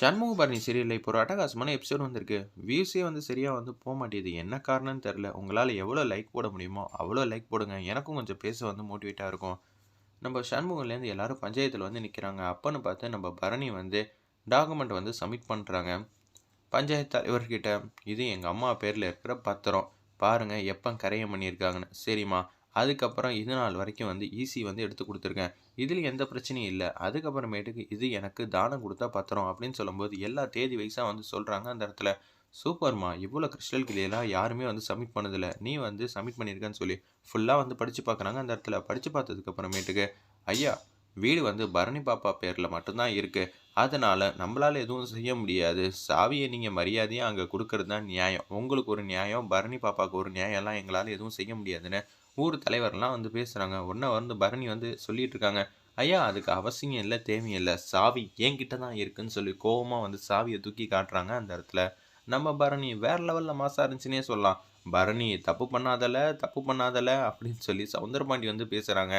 சண்முகபரணி சீரியல்ல இப்போ ஒரு அட்டகாசமான எபிசோட் வந்திருக்கு. வியூஸே வந்து சரியா வந்து மாட்டேங்குது. என்ன காரணம்னு தெரியல. உங்களால எவ்வளோ லைக் போட முடியுமோ, அவ்வளோ லைக் போடுங்க. எனக்கும் கொஞ்சம் பேச வந்து மோட்டிவேட்டா இருக்கும். நம்ம சண்முகம்லேருந்து எல்லாரும் பஞ்சாயத்துல வந்து நிக்கிறாங்க. அப்பன்னு பார்த்து நம்ம பரணி வந்து டாக்குமெண்ட் வந்து சப்மிட் பண்றாங்க. பஞ்சாயத்து தலைவர்கிட்ட, இது எங்க அம்மா பேர்ல இருக்கிற பத்திரம். பாருங்க எப்ப கரையம் பண்ணியிருக்காங்கன்னு. சரிம்மா. அதுக்கப்புறம் இது நாள் வரைக்கும் வந்து ஈசி வந்து எடுத்து குடுத்துருக்கேன். இதில எந்த பிரச்சனையும் இல்ல. அதுக்கப்புறமேட்டுக்கு இது எனக்கு தானம் குடுத்த பத்திரம் அப்படின்னு சொல்லும்போது, எல்லா தேதி வைஸா வந்து சொல்றாங்க அந்த இடத்துல. சூப்பர்மா! இவ்வளோ கிறிஸ்டல் கிளியரா யாருமே வந்து சப்மிட் பண்ணதில்ல. நீ வந்து சப்மிட் பண்ணியிருக்கன்னு சொல்லி ஃபுல்லா வந்து படிச்சு பார்க்குறாங்க அந்த இடத்துல. படிச்சு பார்த்ததுக்கு அப்புறமேட்டுக்கு, ஐயா! வீடு வந்து பரணி பாப்பா பேர்ல மட்டும் தான் இருக்கு. அதனால நம்மளால எதுவும் செய்ய முடியாது. சாவிய நீங்க மரியாதையா அங்க குடுக்குறது தான் நியாயம். உங்களுக்கு ஒரு நியாயம், பரணி பாப்பாவுக்கு ஒரு நியாயம்லாம் எங்களால எதுவும் செய்ய முடியாதுன்னு ஊர் தலைவர்லாம் வந்து பேசுறாங்க. உடனே வந்து பரணி வந்து சொல்லிட்டு இருக்காங்க. ஐயா அதுக்கு அவசியம் இல்ல, தேவையும் இல்ல. சாவி என்கிட்ட தான் இருக்குன்னு சொல்லி கோவமா வந்து சாவிய தூக்கி காட்டுறாங்க அந்த இடத்துல. நம்ம பரணி வேற லெவல்ல மாஸா இருந்துச்சுன்னே சொல்லலாம். பரணி தப்பு பண்ணாதல, தப்பு பண்ணாதல அப்படின்னு சொல்லி சவுந்தரபாண்டி வந்து பேசுறாங்க.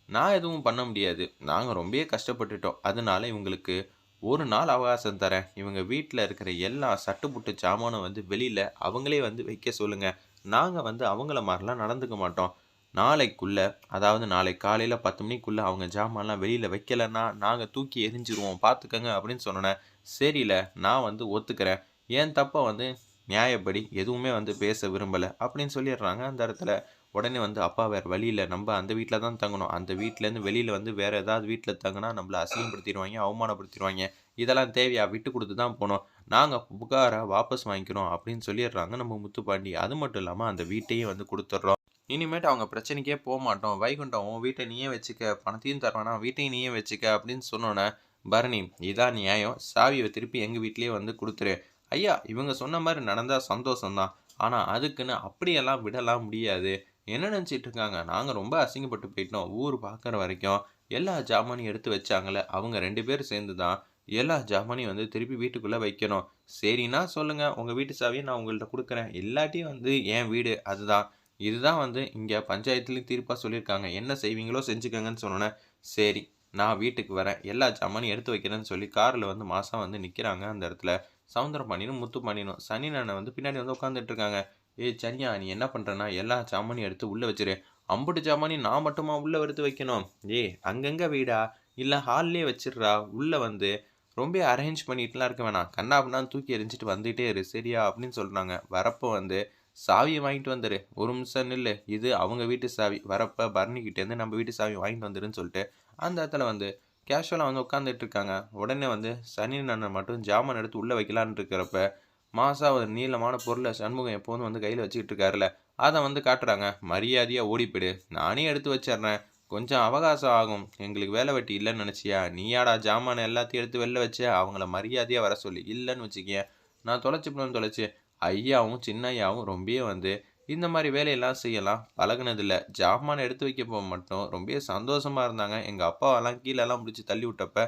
நான் எதுவும் பண்ண முடியாது. நாங்க ரொம்பவே கஷ்டப்பட்டுட்டோம். அதனால இவங்களுக்கு 1 நாள் அவகாசம் தரேன். இவங்க வீட்ல இருக்கிற எல்லா சட்டுப்புட்டு சாமானும் வந்து வெளியில அவங்களே வந்து வைக்க சொல்லுங்க. நாங்க வந்து அவங்கள மாரிலாம் நடந்துக்க மாட்டோம். நாளைக்குள்ள அதாவது நாளை காலையில 10 மணிக்குள்ள அவங்க ஜாமான்லாம் வெளியில வைக்கலன்னா, நாங்க தூக்கி எறிஞ்சிருவோம் பார்த்துக்கங்க அப்படின்னு சொன்னோனே, சரில நான் வந்து ஒத்துக்கிறேன். என் தப்ப வந்து நியாயப்படி எதுவுமே வந்து பேச விரும்பல அப்படின்னு சொல்லிடுறாங்க அந்த இடத்துல. உடனே வந்து அப்பா வேற வழி இல்ல. நம்ப அந்த வீட்ல தான் தங்கணும். அந்த வீட்லேருந்து வெளியில வந்து வேற ஏதாவது வீட்ல தங்குனா நம்மள அசிங்கப்படுத்திருவாய்ங்க, அவமானப்படுத்திருவாய்ங்க. இதெல்லாம் தேவையா? விட்டு குடுத்து தான் போணும். நாங்க புகார வாபஸ் வாங்கிக்கிறோம் அப்படின்னு சொல்லிடுறாங்க நம்ம முத்துப்பாண்டி. அது மட்டும் இல்லாம அந்த வீட்டையும் வந்து குடுத்துடுறோம். இனிமேட்டு அவங்க பிரச்சனைக்கே போமாட்டோம். வைகுண்டம் உன் வீட்ட நீயே வச்சுக்க. பணத்தையும் தர வேணாம். வீட்டையும் நீயே வச்சுக்க அப்படின்னு சொன்னோனே, பரணி இதான் நியாயம். சாவிய திருப்பி எங்க வீட்லயே வந்து குடுத்துரு. ஐயா இவங்க சொன்ன மாரி நடந்தா சந்தோஷம் தான். ஆனா அதுக்குன்னு அப்படியெல்லாம் விடலாம் முடியாது. என்ன நினச்சிட்டு இருக்காங்க? நாங்க ரொம்ப அசிங்கப்பட்டு போயிட்டோம். ஊர் பார்க்குற வரைக்கும் எல்லா ஜாமானையும் எடுத்து வச்சாங்கல்ல, அவங்க 2 பேரும் சேர்ந்து தான் எல்லா ஜாமானையும் வந்து திருப்பி வீட்டுக்குள்ள வைக்கணும். சரின்னா சொல்லுங்க, உங்க வீட்டு சாவிய நான் உங்கள்ட்ட குடுக்குறேன். இல்லாட்டி வந்து என் வீடு அதுதான். இதுதான் வந்து இங்க பஞ்சாயத்துலயும் தீர்ப்பா சொல்லியிருக்காங்க. என்ன செய்வீங்களோ செஞ்சுக்கங்கன்னு சொன்னோனே, சரி நான் வீட்டுக்கு வரேன். எல்லா ஜாமானையும் எடுத்து வைக்கிறேன்னு சொல்லி கார்ல வந்து மாசா வந்து நிக்கிறாங்க அந்த இடத்துல. சவுந்தரபாண்டியனும், முத்துப்பாண்டியனும். சனி அண்ணன் வந்து பின்னாடி வந்து உட்காந்துட்டு இருக்காங்க. ஏய் சன்யா நீ என்ன பண்றன்னா, எல்லா சாமானையும் எடுத்து உள்ள வச்சுரு. அம்புட்டு சாமானையும் நான் மட்டுமா உள்ள எடுத்து வைக்கணும்? ஏய் அங்கங்க வைடா. இல்ல ஹால்லயே வச்சுர்றா. உள்ள வந்து ரொம்ப அரேஞ்ச் பண்ணிட்டுலாம் இருக்க வேணாம். கன்னா பின்னான்னு தூக்கி எறிஞ்சிட்டு வந்துட்டே இரு. சரியா? அப்படின்னு சொல்றாங்க. வரப்போ வந்து சாவிய வாங்கிட்டு வந்துரு. ஒரு நிமிஷம் நில்லு. இது அவங்க வீட்டு சாவி. வரப்ப பரணிகிட்டேருந்து நம்ம வீட்டு சாவிய வாங்கிட்டு வந்துருன்னு சொல்லிட்டு, அந்த இடத்துல வந்து கேஷுவலா வந்து உட்காந்துட்டு இருக்காங்க. உடனே வந்து சனி அண்ணன் மட்டும் ஜாமான் எடுத்து உள்ள வைக்கலான்னு இருக்கிறப்ப, மாசா ஒரு நீளமான பொருள சண்முகம் எப்போதும் வந்து கையில வச்சுக்கிட்டு இருக்காருல்ல, அத வந்து காட்டுறாங்க. மரியாதையா ஓடி போயிடு. நானே எடுத்து வச்சர்றேன். கொஞ்சம் அவகாசம் ஆகும். எங்களுக்கு வேலை வெட்டி இல்லன்னு நெனச்சியா? நீயாடா ஜாமான எல்லாத்தையும் எடுத்து வெளில வச்ச? அவங்கள மரியாதையா வர சொல்லு. இல்லன்னு வச்சுக்கயேன், நான் தொலைச்சுப்புடுவேன் தொலைச்சு. ஐயாவும், சின்னையாவும் ரொம்பவே வந்து இந்த மாரி வேலையெல்லாம் செய்யலாம் பழகுனதில்ல. ஜாமான எடுத்து வைக்கப்போ மட்டும் ரொம்பவே சந்தோஷமா இருந்தாங்க. எங்க அப்பாவெல்லாம் கீழலாம் புடிச்சு தள்ளி விட்டப்ப,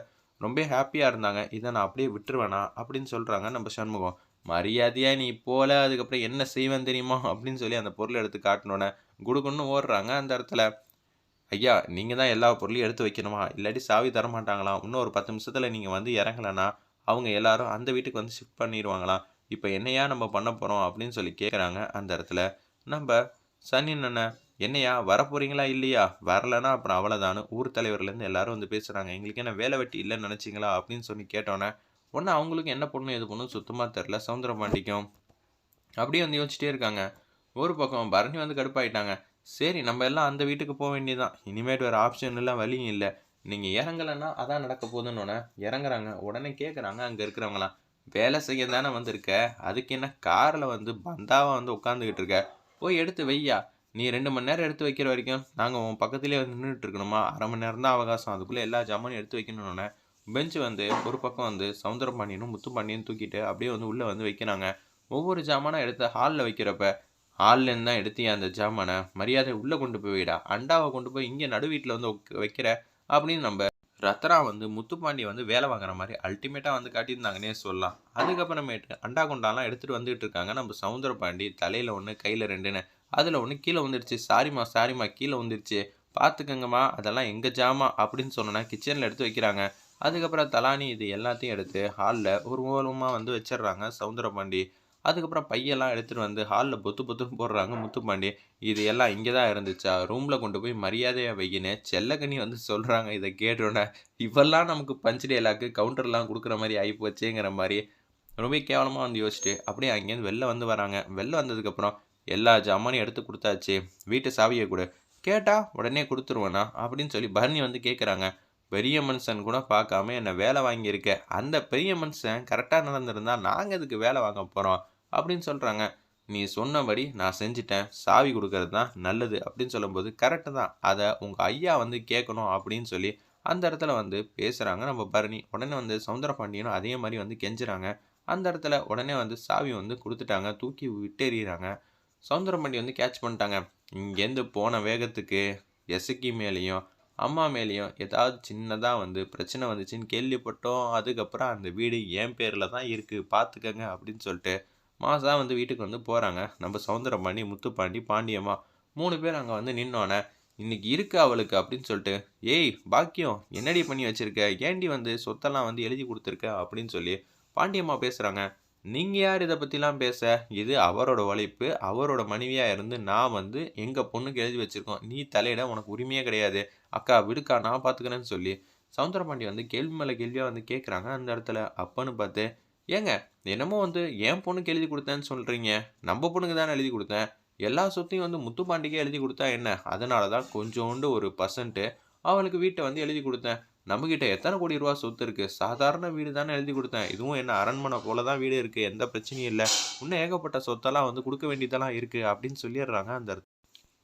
ரொம்ப ஹேப்பியா இருந்தாங்க. இத நான் அப்படியே விட்டுருவேனா? அப்படின்னு சொல்றாங்க நம்ம சண்முகம். மரியாதையா நீ போல, அதுக்கப்புறம் என்ன செய்வேன் தெரியுமா? அப்படின்னு சொல்லி அந்த பொருள எடுத்து காட்டுனோனே, குடுகுடுன்னு ஓடுறாங்க அந்த இடத்துல. ஐயா, நீங்க தான் எல்லா பொருளையும் எடுத்து வைக்கணுமா? இல்லாட்டி சாவி தரமாட்டாங்களாம். இன்னும் ஒரு 10 நிமிஷத்துல நீங்க வந்து இறங்கலன்னா, அவங்க எல்லாரும் அந்த வீட்டுக்கு வந்து ஷிஃப்ட் பண்ணிருவாங்களாம். இப்ப என்னய்யா நம்ம பண்ண போறோம்? அப்படின்னு சொல்லி கேட்கறாங்க அந்த இடத்துல. நம்ப சனி அண்ணன், என்னய்யா வரப்போறீங்களா? இல்லையா? வரலன்னா அப்புறம் அவ்வளதான்னு ஊர் தலைவர்லேருந்து எல்லாரும் வந்து பேசுறாங்க. எங்களுக்கு என்ன வேலை வெட்டி இல்லன்னு நெனச்சீங்களா? அப்படின்னு சொல்லி கேட்டோனே, உடனே அவங்களுக்கும் என்ன பண்ணணும்? ஏது பண்ணணும்? சுத்தமா தெரியல. சவுந்தரபாண்டிக்கும். அப்படியே வந்து யோசிச்சுட்டே இருக்காங்க. ஒரு பக்கம் பரணி வந்து கடுப்பாயிட்டாங்க. சரி நம்ம எல்லாம் அந்த வீட்டுக்கு போ வேண்டியதுதான். இனிமேட்டு வேற ஆப்ஷன் இல்ல, வழியும் இல்ல. நீங்க இறங்கலன்னா அதான் நடக்க போதுன்னோனே இறங்குறாங்க. உடனே கேட்குறாங்க அங்க இருக்கிறவங்கலாம். வேலை செய்ய தானே வந்திருக்க. அதுக்கு என்ன கார்ல வந்து பந்தாவா வந்து உட்காந்துக்கிட்டு இருக்க. போய் எடுத்து வையா. நீ 2 மணி நேரம் எடுத்து வைக்கிற வரைக்கும் நாங்க உன் பக்கத்திலேயே வந்து நின்னுட்டு இருக்கணுமா? 1/2 மணி நேரம் தான் அவகாசம். அதுக்குள்ள எல்லா ஜாமானையும் எடுத்து வைக்கணுன்னோனே, பெஞ்ச் வந்து ஒரு பக்கம் வந்து சவுந்தரபாண்டியனும், முத்துப்பாண்டியனும் தூக்கிட்டு அப்படியே வந்து உள்ள வந்து வைக்கிறாங்க. ஒவ்வொரு ஜாமானா எடுத்து ஹால்ல வைக்கிறப்ப, ஹால்லேருந்து தான் எடுத்தியா அந்த ஜாமான? மரியாதையா உள்ள கொண்டு போய் வைடா. அண்டாவ கொண்டு போய் இங்க நடு வீட்ல வந்து வைக்கிற அப்படின்னு நம்ப ரத்னா வந்து முத்துப்பாண்டிய வந்து வேலை வாங்குற மாரி அல்டிமேட்டா வந்து காட்டியிருந்தாங்கன்னே சொல்லலாம். அதுக்கப்புறமேட்டு அண்டா குண்டாலாம் எடுத்துட்டு வந்துட்டு இருக்காங்க நம்ம சவுந்தரபாண்டி. தலையில 1 கையில 2ன்னு. அதுல 1 கீழ விழுந்துருச்சு. சாரிம்மா, சாரிம்மா கீழ விழுந்துருச்சு. பார்த்துக்கங்கம்மா அதெல்லாம் எங்க ஜாமான் அப்படின்னு சொன்னோனே கிச்சன்ல எடுத்து வைக்கிறாங்க. அதுக்கப்புறம் தலானி இது எல்லாத்தையும் எடுத்து ஹால்ல ஒரு ஓரமா வந்து வச்சிடுறாங்க சவுந்தரபாண்டி. அதுக்கப்புறம் பையெல்லாம் எடுத்துட்டு வந்து ஹால்ல பொத்து பொத்துன்னு போடுறாங்க முத்துப்பாண்டி. இது எல்லாம் இங்க தான் இருந்துச்சா? ரூம்ல கொண்டு போய் மரியாதையா வையின்னு செல்லக்கனி வந்து சொல்றாங்க. இத கேட்டோனே, இவெல்லாம் நமக்கு பஞ்ச் டயலாக்கு கவுண்டர்லாம் குடுக்குற மாரி ஆயிப்போச்சேங்கிற மாரி ரொம்ப கேவலமா வந்து யோசிச்சுட்டு, அப்படியே அங்கேருந்து வெளில வந்து வராங்க. வெளில வந்ததுக்கப்புறம், எல்லா ஜாமானையும் எடுத்து குடுத்தாச்சு. வீட்டு சாவிய குடு. கேட்டா உடனே குடுத்துருவேனா? அப்படின்னு சொல்லி பரணி வந்து கேட்குறாங்க. பெரிய மனுஷன் கூட பார்க்காம என்ன வேலை வாங்கியிருக்க. அந்த பெரிய மனுஷன் கரெக்ட்டா நடந்திருந்தா, நாங்க எதுக்கு வேலை வாங்க போறோம்? அப்படின்னு சொல்றாங்க. நீ சொன்னபடி நான் செஞ்சுட்டேன். சாவி குடுக்கறது தான் நல்லது அப்படின்னு சொல்லும்போது, கரெக்ட்டு தான். அத உங்க ஐயா வந்து கேட்கணும் அப்படின்னு சொல்லி, அந்த இடத்துல வந்து பேசுறாங்க நம்ம பரணி. உடனே வந்து சௌந்தரபாண்டியனும் அதே மாரி வந்து கெஞ்சுறாங்க. அந்த இடத்துல உடனே வந்து சாவி வந்து குடுத்துட்டாங்க. தூக்கி விட்டெறியறாங்க. சௌந்தரபாண்டி வந்து கேட்ச் பண்ணிட்டாங்க. இங்கேருந்து போன வேகத்துக்கு எசக்கி மேலயும், அம்மா மேலயும் ஏதாவது சின்னதா வந்து பிரச்சனை வந்துச்சுன்னு கேள்விப்பட்டோம். அதுக்கப்புறம் அந்த வீடு என் பேர்ல தான் இருக்கு. பார்த்துக்கங்க அப்படின்னு சொல்லிட்டு, மாசா வந்து வீட்டுக்கு வந்து போறாங்க. நம்ம சௌந்தரபாண்டி, முத்துப்பாண்டி, பாண்டியம்மா 3 பேர் அங்க வந்து நின்னோனே, "இன்னைக்கு இருக்கு அவளுக்கு" அப்படின்னு சொல்லிட்டு, "ஏய் பாக்கியம் என்னடி பண்ணி வச்சிருக்க? ஏன்டி வந்து சொத்தெல்லாம் வந்து எழுதி குடுத்துருக்க?" அப்படின்னு சொல்லி பாண்டியம்மா பேசுறாங்க. "நீங்க யார் இத பத்திலாம் பேச? இது அவரோட உழைப்பு. அவரோட மனைவியா இருந்து நான் வந்து எங்க பொண்ணுக்கு எழுதி வச்சிருக்கோம். நீ தலையிட உனக்கு உரிமையே கிடையாது. அக்கா விடுக்கா நான் பார்த்துக்கிறேன்னு" சொல்லி சௌந்தரபாண்டி வந்து கேள்வி மேல கேள்வியா வந்து கேட்குறாங்க அந்த இடத்துல. அப்பன்னு பார்த்து, "ஏங்க என்னமோ வந்து என் பொண்ணுக்கு எழுதி குடுத்தேன்னு சொல்றீங்க. நம்ப பொண்ணுக்கு தானே எழுதி குடுத்தேன். எல்லா சொத்தையும் வந்து முத்துப்பாண்டிக்கே எழுதி குடுத்தா என்ன? அதனால தான் கொஞ்சோண்டு ஒரு % அவளுக்கு வீட்ட வந்து எழுதி குடுத்தேன். நம்மகிட்ட எத்தன கோடி ரூவா சொத்து இருக்கு. சாதாரண வீடு தானே எழுதி குடுத்தேன். இதுவும் என்ன அரண்மனை போல தான் வீடு இருக்கு. எந்த பிரச்சனையும் இல்ல. இன்னும் ஏகப்பட்ட சொத்தெல்லாம் வந்து குடுக்க வேண்டியதெல்லாம் இருக்கு" அப்படின்னு சொல்லிர்றாங்க அந்த இடத்துல.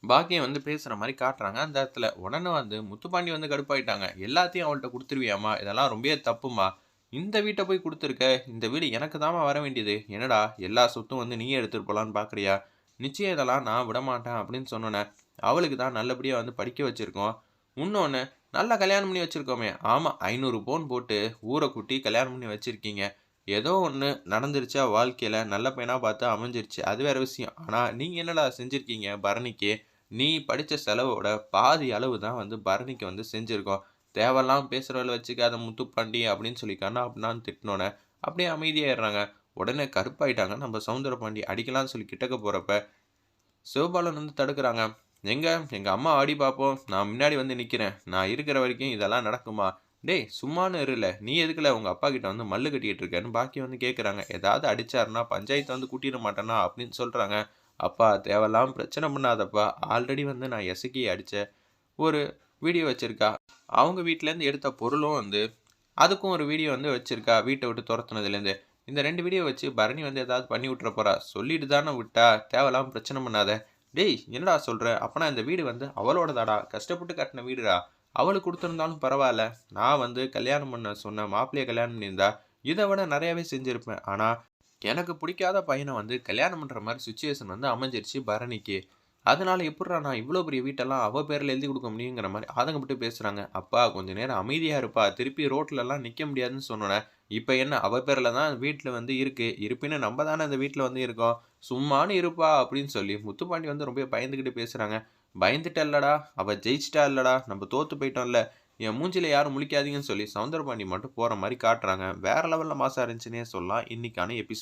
பாக்கியம் வந்து பேசுற மாரி காட்டுறாங்க அந்த இடத்துல. உடனே வந்து முத்துப்பாண்டி வந்து கடுப்பாயிட்டாங்க. "எல்லாத்தையும் அவள்ட்ட குடுத்துருவியாம்மா? இதெல்லாம் ரொம்பவே தப்பும்மா. இந்த வீட்ட போய் குடுத்துருக்க. இந்த வீடு எனக்கு தாம்மா வர வேண்டியது. என்னடா எல்லா சொத்தும் வந்து நீயே எடுத்துட்டு போலான்னு பார்க்குறியா? நிச்சயம் இதெல்லாம் நான் விடமாட்டேன்" அப்படின்னு சொன்னோனே, "அவளுக்கு தான் நல்லபடியா வந்து படிக்க வச்சிருக்கோம். உன்னொன்னு நல்லா கல்யாணம் பண்ணி வச்சிருக்கோமே." "ஆமா 500 பவுன் போட்டு ஊர கூட்டி கல்யாணம் பண்ணி வச்சிருக்கீங்க. ஏதோ ஒண்ணு நடந்துருச்சா வாழ்க்கையில, நல்ல பையனா பார்த்து அமைஞ்சிருச்சு. அது வேற விஷயம். ஆனா நீங்க என்னடா செஞ்சிருக்கீங்க பரணிக்கு? நீ படிச்ச செலவோட பாதி அளவு தான் வந்து பரணிக்கு வந்து செஞ்சிருக்கோம். தேவையில்லாம பேசுறவள வச்சுக்காத முத்துப்பாண்டி" அப்படின்னு சொல்லி கன்னா பின்னான்னு திட்டுனோனே, அப்படியே அமைதியாயிடுறாங்க. உடனே கடுப்பாயிட்டாங்க நம்ம சௌந்தரபாண்டி. அடிக்கலாம்னு சொல்லி கிட்டக்க போறப்ப, சிவபாலன் வந்து தடுக்குறாங்க. "எங்க? எங்க அம்மா அடி பார்ப்போம். நான் முன்னாடி வந்து நிக்கிறேன். நான் இருக்கிற வரைக்கும் இதெல்லாம் நடக்குமா?" "டேய் சும்மான்னு இருல. நீ எதுக்குல உங்க அப்பா கிட்ட வந்து மல்லு கட்டிட்டு இருக்கன்னு?" பாக்கியம் வந்து கேட்குறாங்க. "ஏதாவது அடிச்சாருன்னா பஞ்சாயத்த வந்து கூட்டிட மாட்டேனா?" அப்படின்னு சொல்றாங்க. "அப்பா தேவையில்லாம பிரச்சனை பண்ணாதப்பா. ஆல்ரெடி வந்து நான் எசக்கிய அடிச்ச ஒரு வீடியோ வச்சிருக்கா. அவங்க வீட்லேருந்து எடுத்த பொருளும் வந்து அதுக்கும் ஒரு வீடியோ வந்து வச்சிருக்கா. வீட்ட விட்டு தொரத்துனதுலேருந்து. இந்த 2 வீடியோ வச்சு பரணி வந்து ஏதாவது பண்ணி விட்டுற போறா. சொல்லிட்டு தான விட்டா. தேவையில்லாம பிரச்சனை பண்ணாத." "டேய் என்னடா சொல்ற? அப்பனா இந்த வீடு வந்து அவளோடதாடா. கஷ்டப்பட்டு கட்டுன வீடுடா. அவளுக்கு குடுத்துருந்தாலும் பரவால்ல. நான் வந்து கல்யாணம் பண்ண சொன்ன மாப்பிள்ளைய கல்யாணம் பண்ணியிருந்தா, இத விட நெறையாவே செஞ்சிருப்பேன். ஆனா, எனக்கு புடிக்காத பையன வந்து கல்யாணம் பண்ற மாரி சிச்சுவேஷன் வந்து அமைஞ்சிருச்சு பரணிக்கு. அதனால எப்புட்றா நான் இவ்ளோ பெரிய வீட்டெல்லாம் அவ பேர்ல எழுதி குடுக்க முடியுங்கிற மாரி ஆதங்கப்பட்டு பேசுறாங்க. "அப்பா கொஞ்ச நேரம் அமைதியா இருப்பா. திருப்பி ரோட்லலாம் நிக்க முடியாதுன்னு" சொன்னோனே, "இப்ப என்ன அவ பேர்ல தான் வீட்ல வந்து இருக்கு. இருப்பினும் நம்ப தானே அந்த வீட்ல வந்து இருக்கோம். சும்மானு இருப்பா" அப்படின்னு சொல்லி முத்துப்பாண்டி வந்து ரொம்ப பயந்துகிட்டு பேசுறாங்க. "பயந்துட்டல்லடா! அவ ஜெயிச்சுட்டா இல்லடா! நம்ப தோத்து போயிட்டோம்ல. என் மூஞ்சில யாரும் முழிக்காதீங்கன்னு" சொல்லி சௌந்தரபாண்டி மட்டும் போற மாரி காட்டுறாங்க. வேற லெவல்ல மாஸா இருந்துச்சுன்னே சொல்லலாம் இன்னைக்கான எபிசோட்.